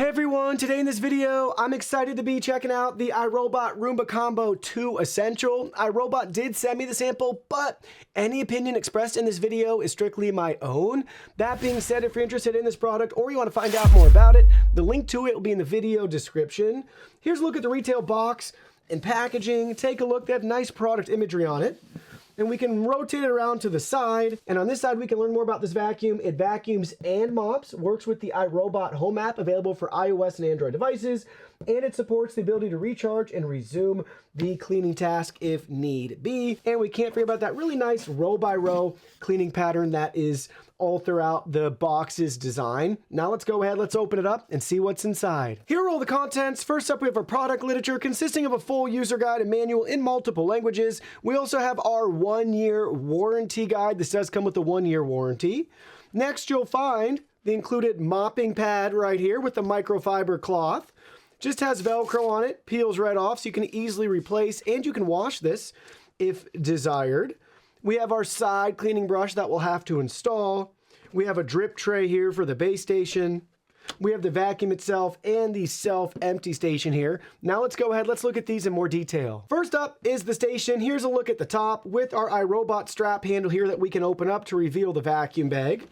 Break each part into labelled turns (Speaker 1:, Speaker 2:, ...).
Speaker 1: Hey everyone, today in this video, I'm excited to be checking out the iRobot Roomba Combo 2 Essential. iRobot did send me the sample, but any opinion expressed in this video is strictly my own. That being said, if you're interested in this product or you want to find out more about it, the link to it will be in the video description. Here's a look at the retail box and packaging. Take a look, they have nice product imagery on it. And we can rotate it around to the side. And on this side, we can learn more about this vacuum. It vacuums and mops, works with the iRobot Home app available for iOS and Android devices, and it supports the ability to recharge and resume the cleaning task if need be. And we can't forget about that really nice row by row cleaning pattern that is all throughout the box's design. Now let's go ahead, let's open it up and see what's inside. Here are all the contents. First up, we have our product literature consisting of a full user guide and manual in multiple languages. We also have our 1-year warranty guide. This does come with a 1-year warranty. Next, you'll find the included mopping pad right here with the microfiber cloth. Just has Velcro on it, peels right off, so you can easily replace, and you can wash this if desired. We have our side cleaning brush that we'll have to install. We have a drip tray here for the base station. We have the vacuum itself and the self-empty station here. Now let's go ahead, let's look at these in more detail. First up is the station. Here's a look at the top with our iRobot strap handle here that we can open up to reveal the vacuum bag.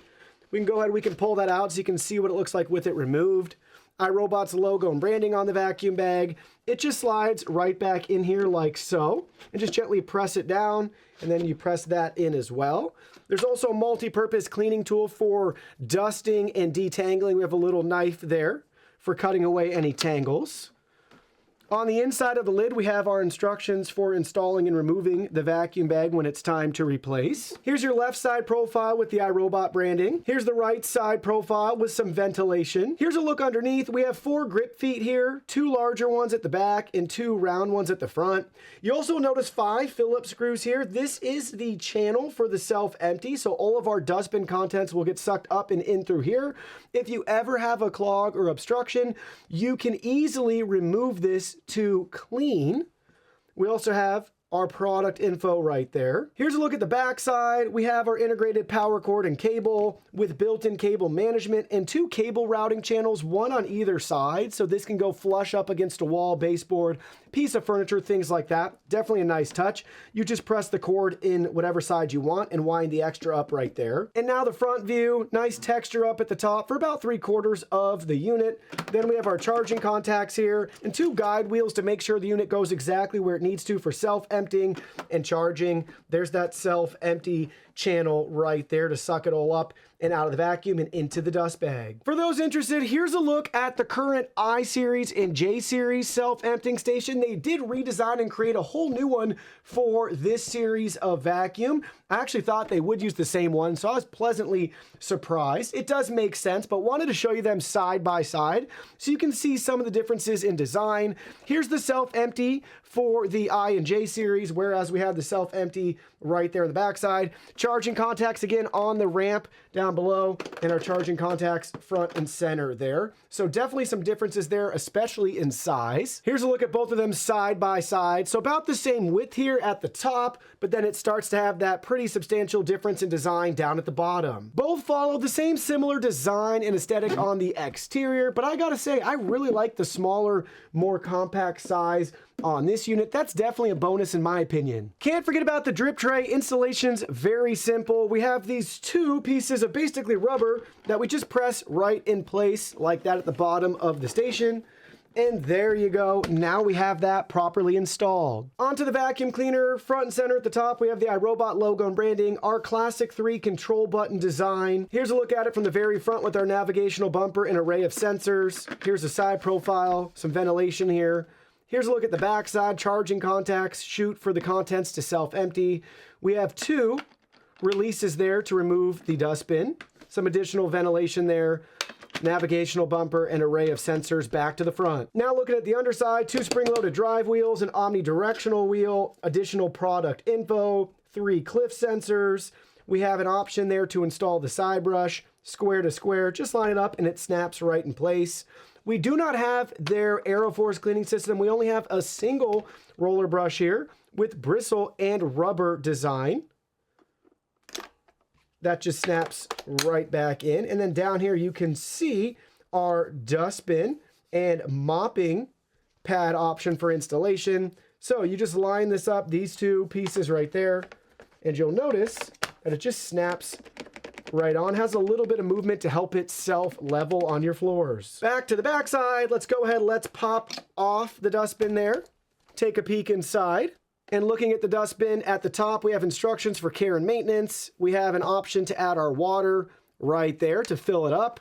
Speaker 1: We can go ahead, we can pull that out so you can see what it looks like with it removed. iRobot's logo and branding on the vacuum bag. It just slides right back in here like so, and just gently press it down, and then you press that in as well. There's also a multi-purpose cleaning tool for dusting and detangling. We have a little knife there for cutting away any tangles. On the inside of the lid, we have our instructions for installing and removing the vacuum bag when it's time to replace. Here's your left side profile with the iRobot branding. Here's the right side profile with some ventilation. Here's a look underneath. We have 4 grip feet here, 2 larger ones at the back and 2 round ones at the front. You also notice 5 Phillips screws here. This is the channel for the self-empty, so all of our dustbin contents will get sucked up and in through here. If you ever have a clog or obstruction, you can easily remove this to clean. We also have our product info right there. Here's a look at the back side. We have our integrated power cord and cable with built-in cable management and 2 cable routing channels, one on either side. So this can go flush up against a wall, baseboard, piece of furniture, things like that. Definitely a nice touch. You just press the cord in whatever side you want and wind the extra up right there. And now the front view, nice texture up at the top for about 3/4 of the unit. Then we have our charging contacts here and 2 guide wheels to make sure the unit goes exactly where it needs to for self-emptying and charging. There's that self-empty channel right there to suck it all up and out of the vacuum and into the dust bag. For those interested, here's a look at the current I-Series and J-Series self-emptying station. They did redesign and create a whole new one for this series of vacuum. I actually thought they would use the same one, so I was pleasantly surprised. It does make sense, but wanted to show you them side by side so you can see some of the differences in design. Here's the self-empty for the I and J series, whereas we have the self-empty right there on the backside. Charging contacts again on the ramp down below, and our charging contacts front and center there. So definitely some differences there, especially in size. Here's a look at both of them side by side. So about the same width here at the top, but then it starts to have that pretty substantial difference in design down at the bottom. Both follow the same similar design and aesthetic on the exterior, but I gotta say, I really like the smaller, more compact size on this unit. That's definitely a bonus in my opinion. Can't forget about the drip tray. Installation's very simple. We have these 2 pieces of basically rubber that we just press right in place like that at the bottom of the station. And there you go. Now we have that properly installed. Onto the vacuum cleaner. Front and center at the top, we have the iRobot logo and branding, our classic 3 control button design. Here's a look at it from the very front with our navigational bumper and array of sensors. Here's a side profile, some ventilation here. Here's a look at the back side, charging contacts, chute for the contents to self-empty. We have 2 releases there to remove the dustbin. Some additional ventilation there, navigational bumper, and array of sensors back to the front. Now looking at the underside, 2 spring-loaded drive wheels, an omnidirectional wheel, additional product info, 3 cliff sensors. We have an option there to install the side brush, square to square, just line it up and it snaps right in place. We do not have their Aeroforce cleaning system. We only have a single roller brush here with bristle and rubber design. That just snaps right back in. And then down here you can see our dustbin and mopping pad option for installation. So you just line this up, these two pieces right there, and you'll notice that it just snaps right on. Has a little bit of movement to help it self-level on your floors. Back to the back side. Let's go ahead. Let's pop off the dustbin there. Take a peek inside. And looking at the dustbin at the top, we have instructions for care and maintenance. We have an option to add our water right there to fill it up.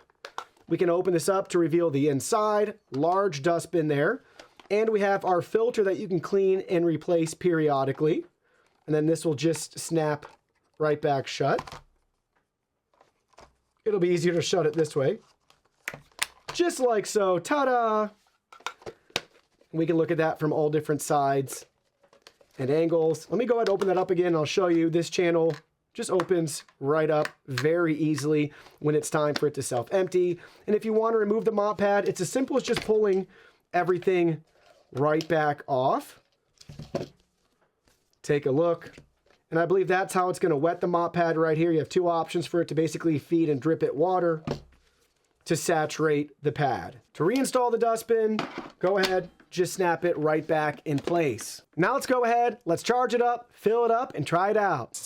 Speaker 1: We can open this up to reveal the inside. Large dustbin there. And we have our filter that you can clean and replace periodically. And then this will just snap right back shut. It'll be easier to shut it this way. Just like so. Ta-da! We can look at that from all different sides and angles. Let me go ahead and open that up again, and I'll show you. This channel just opens right up very easily when it's time for it to self-empty. And if you want to remove the mop pad, it's as simple as just pulling everything right back off. Take a look. And I believe that's how it's going to wet the mop pad right here. You have two options for it to basically feed and drip it water to saturate the pad. To reinstall the dustbin, go ahead, just snap it right back in place. Now let's go ahead, let's charge it up, fill it up, and try it out.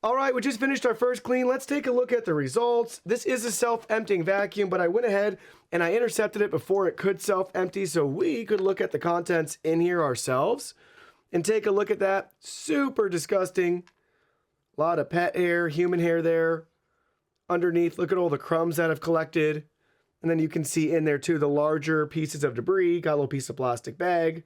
Speaker 1: All right, we just finished our first clean. Let's take a look at the results. This is a self-emptying vacuum, but I went ahead and I intercepted it before it could self-empty, so we could look at the contents in here ourselves and take a look at that. Super disgusting. A lot of pet hair, human hair there. Underneath, look at all the crumbs that have collected. And then you can see in there too the larger pieces of debris. Got a little piece of plastic bag.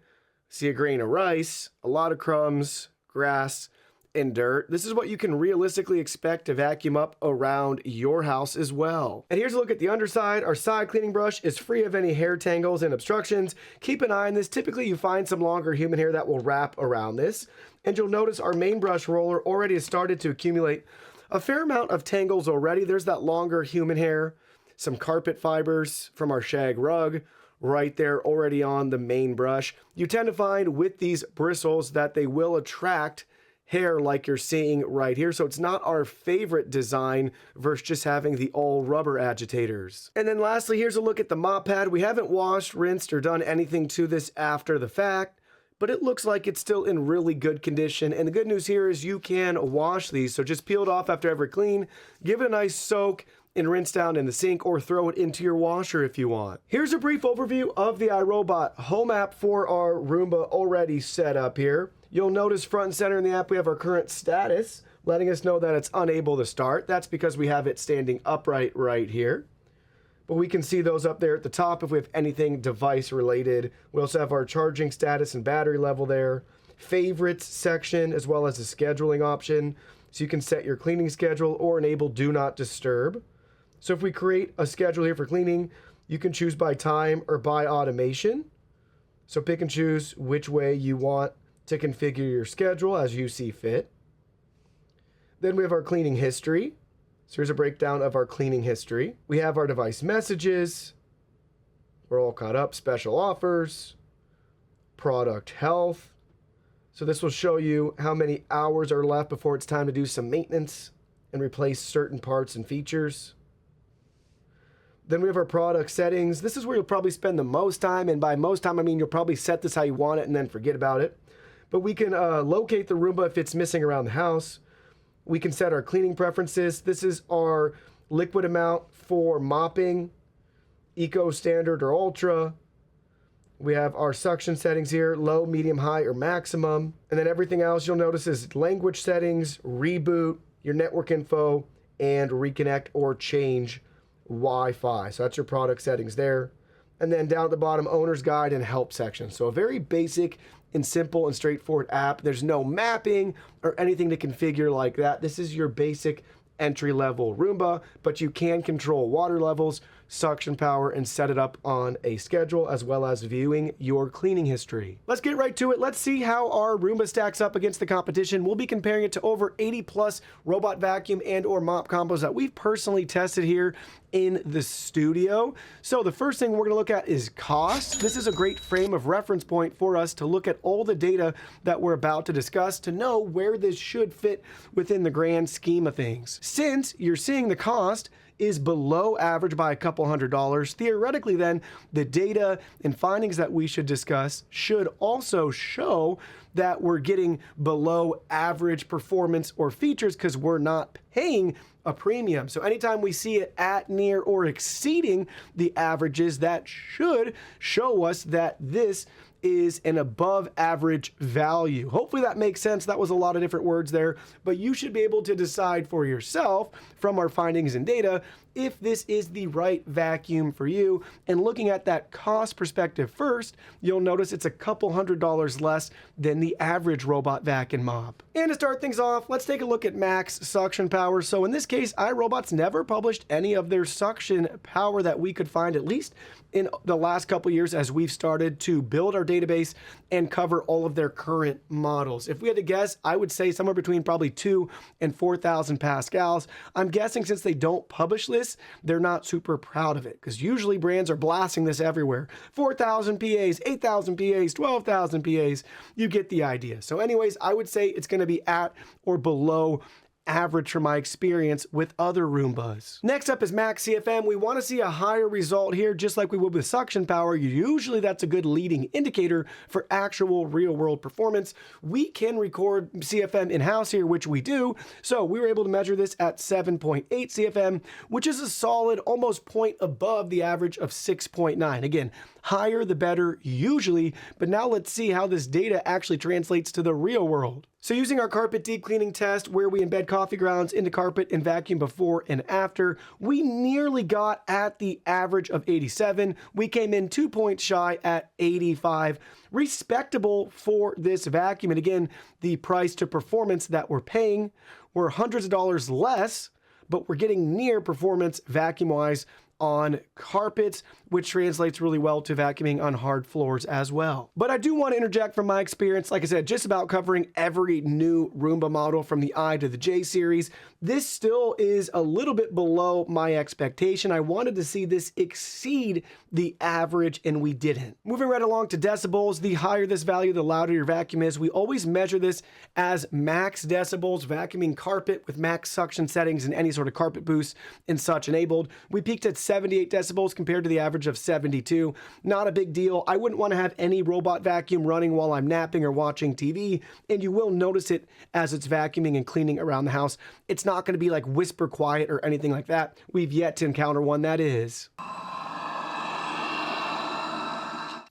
Speaker 1: See a grain of rice, a lot of crumbs, grass, and dirt. This is what you can realistically expect to vacuum up around your house as well. And here's a look at the underside. Our side cleaning brush is free of any hair tangles and obstructions. Keep an eye on this. Typically you find some longer human hair that will wrap around this. And you'll notice our main brush roller already has started to accumulate a fair amount of tangles already. There's that longer human hair, some carpet fibers from our shag rug right there already on the main brush. You tend to find with these bristles that they will attract hair like you're seeing right here. So it's not our favorite design versus just having the all rubber agitators. And then lastly, here's a look at the mop pad. We haven't washed, rinsed, or done anything to this after the fact, but it looks like it's still in really good condition. And the good news here is you can wash these. So just peel it off after every clean, give it a nice soak, and rinse down in the sink or throw it into your washer if you want. Here's a brief overview of the iRobot home app for our Roomba already set up here. You'll notice front and center in the app we have our current status, letting us know that it's unable to start. That's because we have it standing upright right here. But we can see those up there at the top if we have anything device related. We also have our charging status and battery level there, favorites section, as well as a scheduling option. So you can set your cleaning schedule or enable do not disturb. So if we create a schedule here for cleaning, you can choose by time or by automation. So pick and choose which way you want to configure your schedule as you see fit. Then we have our cleaning history. So here's a breakdown of our cleaning history. We have our device messages. We're all caught up. Special offers. Product health. So this will show you how many hours are left before it's time to do some maintenance and replace certain parts and features. Then we have our product settings. This is where you'll probably spend the most time, and by most time I mean you'll probably set this how you want it and then forget about it. But we can locate the Roomba if it's missing around the house. We can set our cleaning preferences. This is our liquid amount for mopping, Eco, Standard, or Ultra. We have our suction settings here, low, medium, high, or maximum. And then everything else you'll notice is language settings, reboot, your network info, and reconnect or change Wi-Fi. So that's your product settings there. And then down at the bottom, owner's guide and help section. So a very basic and simple and straightforward app. There's no mapping or anything to configure like that. This is your basic entry-level Roomba, but you can control water levels, suction power, and set it up on a schedule, as well as viewing your cleaning history. Let's get right to it. Let's see how our Roomba stacks up against the competition. We'll be comparing it to over 80 plus robot vacuum and or mop combos that we've personally tested here in the studio. So the first thing we're going to look at is cost. This is a great frame of reference point for us to look at all the data that we're about to discuss to know where this should fit within the grand scheme of things. Since you're seeing the cost is below average by a couple $100, theoretically then the data and findings that we should discuss should also show that we're getting below average performance or features because we're not paying a premium. So anytime we see it at, near, or exceeding the averages, that should show us that this is an above average value. Hopefully that makes sense. That was a lot of different words there, but you should be able to decide for yourself from our findings and data if this is the right vacuum for you. And looking at that cost perspective first, you'll notice it's a couple $100 less than the average robot vac and mop. And to start things off, let's take a look at max suction power. So in this case, iRobot's never published any of their suction power that we could find, at least in the last couple years as we've started to build our database and cover all of their current models. If we had to guess, I would say somewhere between probably 2,000 and 4,000 pascals. I'm guessing since they don't publish this, they're not super proud of it, because usually brands are blasting this everywhere. 4,000 PAs, 8,000 PAs, 12,000 PAs, you get the idea. So anyways, I would say it's going to be at or below average from my experience with other Roombas. Next up is max CFM. We want to see a higher result here, just like we would with suction power. Usually that's a good leading indicator for actual real world performance. We can record CFM in-house here, which we do. So we were able to measure this at 7.8 CFM, which is a solid almost point above the average of 6.9. Again, higher the better usually, but now let's see how this data actually translates to the real world. So using our carpet deep cleaning test, where we embed coffee grounds into carpet and vacuum before and after, we nearly got at the average of 87. We came in 2 points shy at 85. Respectable for this vacuum. And again, the price to performance that we're paying, we're hundreds of dollars less, but we're getting near performance vacuum-wise on carpets, which translates really well to vacuuming on hard floors as well. But I do want to interject from my experience, like I said, just about covering every new Roomba model from the I to the J series. This still is a little bit below my expectation. I wanted to see this exceed the average, and we didn't. Moving right along to decibels, the higher this value, the louder your vacuum is. We always measure this as max decibels, vacuuming carpet with max suction settings and any sort of carpet boost and such enabled. We peaked at 78 decibels compared to the average of 72. Not a big deal. I wouldn't want to have any robot vacuum running while I'm napping or watching TV, and you will notice it as it's vacuuming and cleaning around the house. It's not going to be like whisper quiet or anything like that. We've yet to encounter one that is.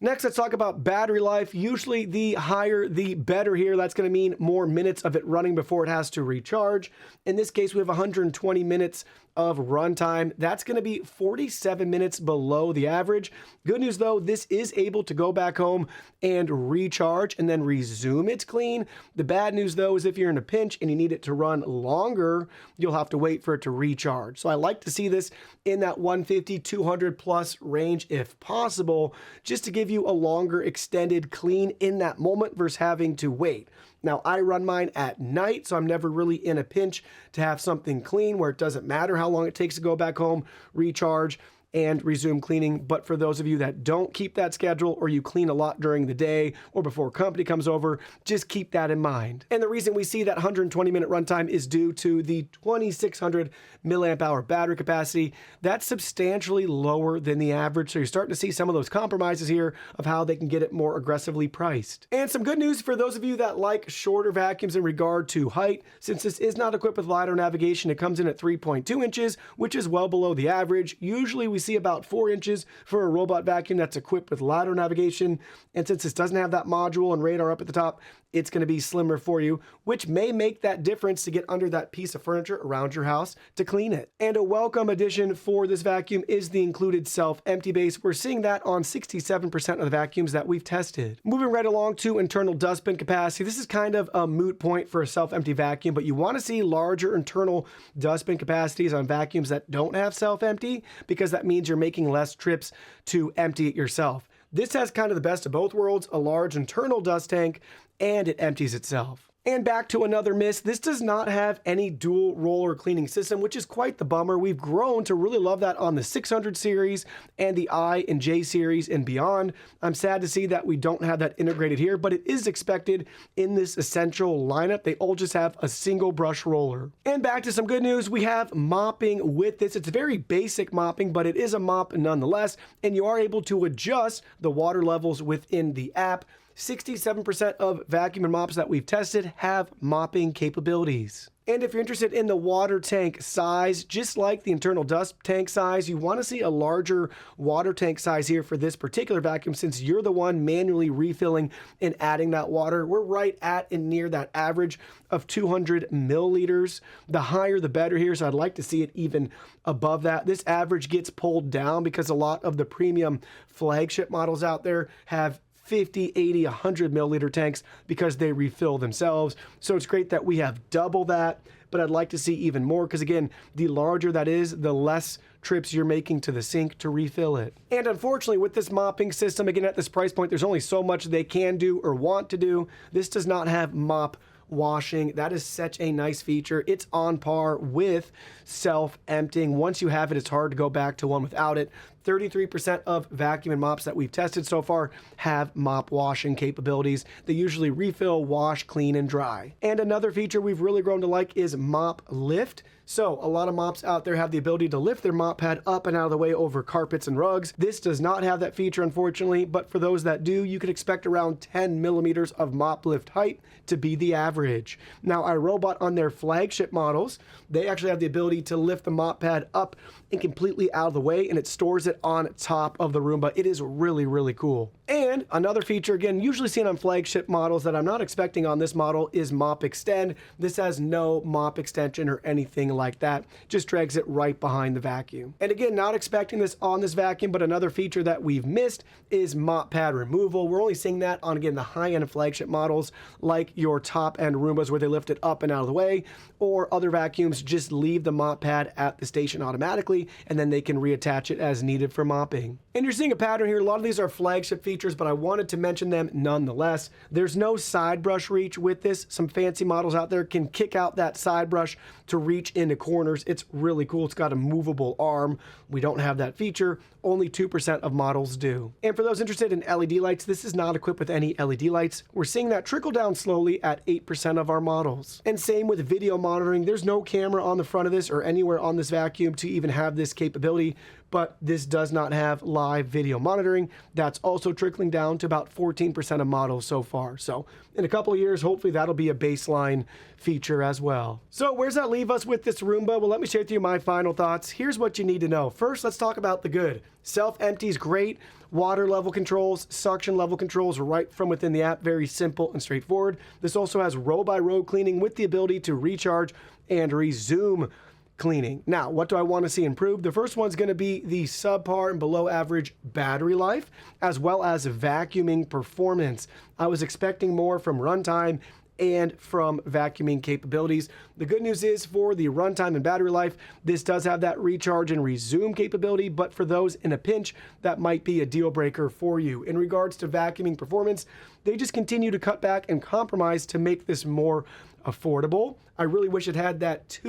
Speaker 1: Next, let's talk about battery life. Usually the higher, the better here. That's going to mean more minutes of it running before it has to recharge. In this case, we have 120 minutes of runtime. That's going to be 47 minutes below the average. Good news though, this is able to go back home and recharge and then resume its clean. The bad news though is if you're in a pinch and you need it to run longer, you'll have to wait for it to recharge. So I like to see this in that 150, 200 plus range if possible, just to give you a longer extended clean in that moment versus having to wait. Now, I run mine at night, so I'm never really in a pinch to have something clean where it doesn't matter how long it takes to go back home, recharge, and resume cleaning. But for those of you that don't keep that schedule, or you clean a lot during the day or before company comes over, just keep that in mind. And the reason we see that 120-minute runtime is due to the 2600 milliamp hour battery capacity. That's substantially lower than the average, so you're starting to see some of those compromises here of how they can get it more aggressively priced. And some good news for those of you that like shorter vacuums in regard to height. Since this is not equipped with LiDAR navigation, it comes in at 3.2 inches, which is well below the average. Usually we see about 4 inches for a robot vacuum that's equipped with LiDAR navigation, and since this doesn't have that module and radar up at the top, it's going to be slimmer for you, which may make that difference to get under that piece of furniture around your house to clean it. And a welcome addition for this vacuum is the included self-empty base. We're seeing that on 67% of the vacuums that we've tested. Moving right along to internal dustbin capacity. This is kind of a moot point for a self-empty vacuum, but you want to see larger internal dustbin capacities on vacuums that don't have self-empty, because that means you're making less trips to empty it yourself. This has kind of the best of both worlds, a large internal dust tank, and it empties itself. And back to another miss, this does not have any dual roller cleaning system, which is quite the bummer. We've grown to really love that on the 600 series and the I and J series and beyond. I'm sad to see that we don't have that integrated here, but it is expected in this essential lineup. They all just have a single brush roller. And back to some good news, we have mopping with this. It's very basic mopping, but it is a mop nonetheless, and you are able to adjust the water levels within the app. 67% of vacuum and mops that we've tested have mopping capabilities. And if you're interested in the water tank size, just like the internal dust tank size, you want to see a larger water tank size here for this particular vacuum, since you're the one manually refilling and adding that water. We're right at and near that average of 200 milliliters. The higher the better here, so I'd like to see it even above that. This average gets pulled down because a lot of the premium flagship models out there have 50, 80, 100 milliliter tanks because they refill themselves. So it's great that we have double that, but I'd like to see even more, because again, the larger that is, the less trips you're making to the sink to refill it. And unfortunately, with this mopping system, again, at this price point, there's only so much they can do or want to do. This does not have mop washing. That is such a nice feature. It's on par with self-emptying. Once you have it, it's hard to go back to one without it. 33% of vacuum and mops that we've tested so far have mop washing capabilities. They usually refill, wash, clean, and dry. And another feature we've really grown to like is mop lift. So a lot of mops out there have the ability to lift their mop pad up and out of the way over carpets and rugs. This does not have that feature, unfortunately, but for those that do, you can expect around 10 millimeters of mop lift height to be the average. Now, iRobot on their flagship models, they actually have the ability to lift the mop pad up and completely out of the way, and it stores it on top of the Roomba. It is really, really cool. And another feature, again, usually seen on flagship models that I'm not expecting on this model, is Mop Extend. This has no mop extension or anything like that. Just drags it right behind the vacuum. And again, not expecting this on this vacuum, but another feature that we've missed is mop pad removal. We're only seeing that on, again, the high-end flagship models, like your top-end Roombas where they lift it up and out of the way, or other vacuums just leave the mop pad at the station automatically, and then they can reattach it as needed for mopping. And you're seeing a pattern here. A lot of these are flagship features, but I wanted to mention them nonetheless. There's no side brush reach with this. Some fancy models out there can kick out that side brush to reach into corners. It's really cool. It's got a movable arm. We don't have that feature. Only 2% of models do. And for those interested in LED lights, this is not equipped with any LED lights. We're seeing that trickle down slowly at 8% of our models. And same with video monitoring. There's no camera on the front of this or anywhere on this vacuum to even have this capability, but this does not have live video monitoring. That's also trickling down to about 14% of models so far. So in a couple of years, hopefully that'll be a baseline feature as well. So where's that leave us with this Roomba? Well, let me share with you my final thoughts. Here's what you need to know. First, let's talk about the good. Self-empties, great. Water level controls, suction level controls right from within the app. Very simple and straightforward. This also has row-by-row cleaning with the ability to recharge and resume cleaning. Now, what do I want to see improved? The first one's going to be the subpar and below average battery life, as well as vacuuming performance. I was expecting more from runtime and from vacuuming capabilities. The good news is for the runtime and battery life, this does have that recharge and resume capability, but for those in a pinch, that might be a deal breaker for you. In regards to vacuuming performance, they just continue to cut back and compromise to make this more affordable. I really wish it had that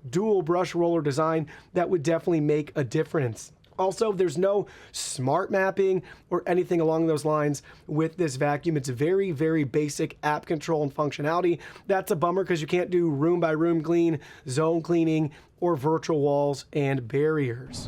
Speaker 1: dual brush roller design. That would definitely make a difference. Also, there's no smart mapping or anything along those lines with this vacuum. It's very, very basic app control and functionality. That's a bummer because you can't do room by room clean, zone cleaning, or virtual walls and barriers.